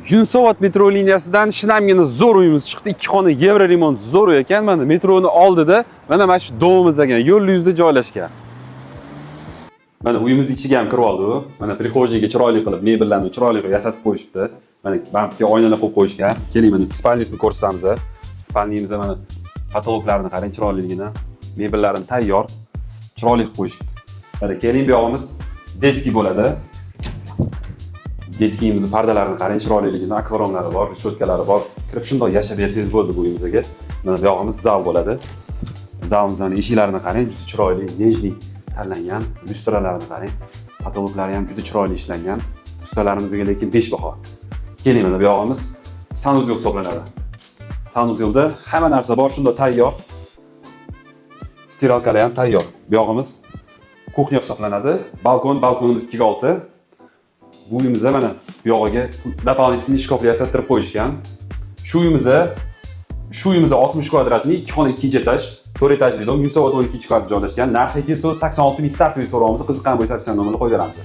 Yunusobod metro liniyasidan shinamgina zo'r uyimiz chiqdi. 2 xona Yevro remont zo'r uy ekan. Mana metroni oldida, mana shu domimiz ekan, yo'l yuzida joylashgan. Mana uyimiz ichiga ham kirib oldi u. Mana prixojiyga chiroyli qilib, mebellarni chiroyli qilib yasatib qo'yishibdi. Mana bankga oynalar qo'yib qo'yishgan. Keling, mana spalnisini ko'rsatamiz. Spalnimizda mana patologlarni qarang, chiroyliligini, mebellarini tayyor, chiroyli qilib qo'yishibdi. Mana keling, bu yog'imiz detskiy bo'ladi. Detskiyimizning pardalarini qarang, chiroyliligini, akvaronlari bor, решетkalari bor. Kirib shundoq yashab bersangiz bo'ldi bu uyimizga. Mana bu yog'imiz zal bo'ladi. Zalımızdan eshiklarini qarang, juda chiroyli, nejli tanlangan. Lyustralarni qarang. Patologlari ham juda chiroyli ishlangan. Ustalarimizga lekin 5 baho. Keling, mana bu yog'imiz sanuzel hisoblanadi. Sanuzelda hamma narsa bor, shundoq tayyor. Stiralkalar ham tayyor. Bu yog'imiz kuxnya hisoblanadi. Balkonimiz 2x6. Bu uyimizda mana bu yog'iga дополнительный shkaflar yasattirib qo'yishgan. Shu uyimizda 60 kvadratli 2 xona 2 etaj, 4 etajli dom, Yunusobod 12 kvadrat joylashgan. Narxi 286 ming start so'rovimizni qiziqqan bo'lsa, aksiya nomerini qo'yib beramiz.